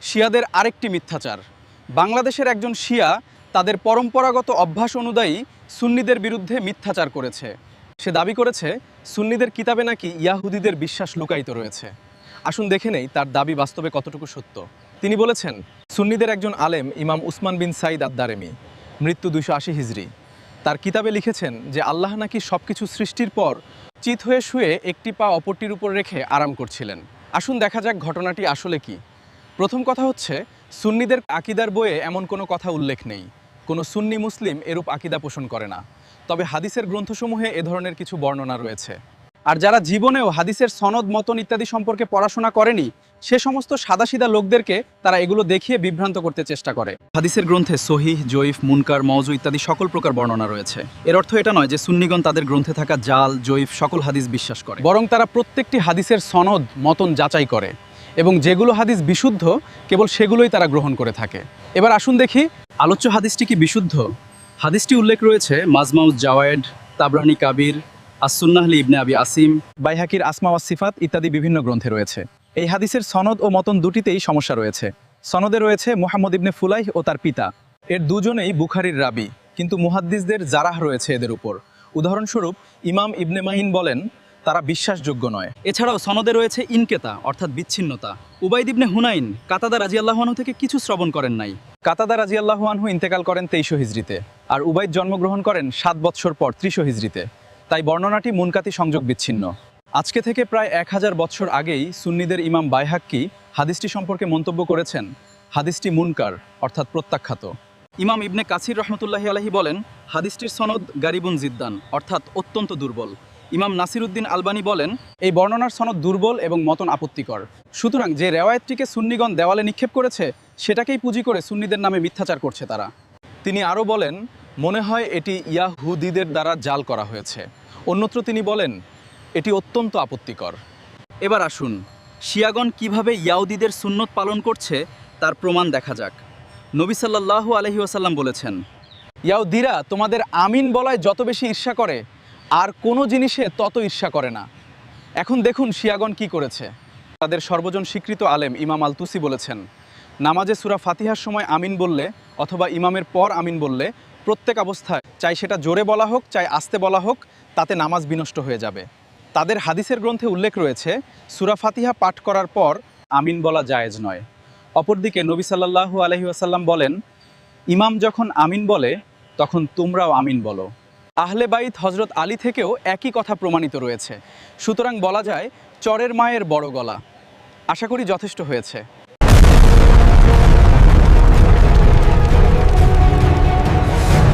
শিয়াদের আরেকটি মিথ্যাচার। বাংলাদেশের একজন শিয়া তাদের পরম্পরাগত অভ্যাস অনুযায়ী সুন্নিদের বিরুদ্ধে মিথ্যাচার করেছে। সে দাবি করেছে সুন্নিদের কিতাবে নাকি ইয়াহুদিদের বিশ্বাস লুকায়িত রয়েছে। আসুন দেখে নেই তার দাবি বাস্তবে কতটুকু সত্য। তিনি বলেছেন, সুন্নিদের একজন আলেম ইমাম উসমান বিন সাইদ আদ-দারেমি, মৃত্যু 280 হিজরি, তার কিতাবে লিখেছেন যে আল্লাহ নাকি সব কিছু সৃষ্টির পর চিত হয়ে শুয়ে একটি পা অপরটির উপর রেখে আরাম করছিলেন। আসুন দেখা যাক ঘটনাটি আসলে কি। প্রথম কথা হচ্ছে, সুন্নিদের আকিদার বইয়ে এমন কোনো কথা উল্লেখ নেই। কোনো সুন্নি মুসলিম এরূপ আকিদা পোষণ করে না। তবে হাদিসের গ্রন্থসমূহে এ ধরনের কিছু বর্ণনা রয়েছে। আর যারা জীবনেও হাদিসের সনদ মতন ইত্যাদি সম্পর্কে পড়াশোনা করেনি, সে সমস্ত সাদাসিধা লোকদেরকে তারা এগুলো দেখিয়ে বিভ্রান্ত করতে চেষ্টা করে। হাদিসের গ্রন্থে সহিহ, জয়ীফ, মুনকার, মওযু ইত্যাদি সকল প্রকার বর্ণনা রয়েছে। এর অর্থ এটা নয় যে সুন্নিগণ তাদের গ্রন্থে থাকা জাল, জয়ীফ সকল হাদিস বিশ্বাস করে, বরং তারা প্রত্যেকটি হাদিসের সনদ মতন যাচাই করে এবং যেগুলো হাদিস বিশুদ্ধ কেবল সেগুলোই তারা গ্রহণ করে থাকে। এবার আসুন দেখি আলোচ্য হাদিসটি কি বিশুদ্ধ। হাদিসটি উল্লেখ রয়েছে মাজমাউজ জাওয়ায়েদ, তাবরানি কাবির, আস-সুন্নাহ লি ইবনে আবি আসিম, বাইহাকির আসমা ওয়াস সিফাত ইত্যাদি বিভিন্ন গ্রন্থে রয়েছে। এই হাদিসের সনদ ও মতন দুটিতেই সমস্যা রয়েছে। সনদে রয়েছে মুহাম্মদ ইবনে ফুলাইহ ও তার পিতা, এর দুজনেই বুখারীর রাবি, কিন্তু মুহাদ্দিসদের জারাহ রয়েছে এদের উপর। উদাহরণস্বরূপ ইমাম ইবনে মাহিন বলেন তারা বিশ্বাসযোগ্য নয়। এছাড়াও সনদে রয়েছে ইনকেতা অর্থাৎ বিচ্ছিন্নতা। উবাইদ ইবনে হুনাইন কাতাদা রাদিয়াল্লাহু আনহু থেকে কিছু শ্রবণ করেন নাই। কাতাদা রাদিয়াল্লাহু আনহু ইন্তেকাল করেন 23 হিজরিতে, আর উবাইদ জন্মগ্রহণ করেন 7 বৎসর পর 30 হিজরিতে। তাই বর্ণনাটি মুনকাতি সংযোগ বিচ্ছিন্ন। আজকে থেকে প্রায় 1000 বৎসর আগেই সুন্নিদের ইমাম বাইহাক্কি হাদিসটি সম্পর্কে মন্তব্য করেছেন, হাদিসটি মুনকার অর্থাৎ প্রত্যাখ্যাত। ইমাম ইবনে কাসির রহমতুল্লাহি আলাইহি বলেন, হাদিসটির সনদ গারিবুন জিদ্দান অর্থাৎ অত্যন্ত দুর্বল। ইমাম নাসিরউদ্দিন আলবানী বলেন, এই বর্ণনার সনদ দুর্বল এবং মতন আপত্তিকর। সুতরাং যে রেওয়ায়েতটিকে সুন্নিগণ দেওয়ালে নিক্ষেপ করেছে সেটাকেই পুঁজি করে সুন্নিদের নামে মিথ্যাচার করছে তারা। তিনি আরও বলেন, মনে হয় এটি ইয়াহুদিদের দ্বারা জাল করা হয়েছে। অন্যত্র তিনি বলেন, এটি অত্যন্ত আপত্তিকর। এবার আসুন শিয়াগণ কিভাবে ইয়াহুদিদের সুন্নত পালন করছে তার প্রমাণ দেখা যাক। নবী সাল্লাল্লাহু আলাইহি ওয়াসাল্লাম বলেছেন, ইয়াহুদিরা তোমাদের আমিন বলায় যত বেশি ঈর্ষা করে আর কোনো জিনিসে তত ঈর্ষা করে না। এখন দেখুন শিয়াগণ কি করেছে। তাদের সর্বজন স্বীকৃত আলেম ইমাম আল তুসি বলেছেন, নামাজে সূরা ফাতিহার সময় আমিন বললে অথবা ইমামের পর আমিন বললে প্রত্যেক অবস্থায়, চাই সেটা জোরে বলা হোক চাই আস্তে বলা হোক, তাতে নামাজ বিনষ্ট হয়ে যাবে। তাদের হাদিসের গ্রন্থে উল্লেখ রয়েছে সূরা ফাতিহা পাঠ করার পর আমিন বলা জায়েজ নয়। অপরদিকে নবী সাল্লাল্লাহু আলাইহি ওয়াসাল্লাম বলেন, ইমাম যখন আমিন বলে তখন তোমরাও আমিন বলো। আহলে বাইত হজরত আলী থেকেও একই কথা প্রমাণিত রয়েছে। সুতরাং বলা যায় চরের মায়ের বড় গলা। আশা করি যথেষ্ট হয়েছে।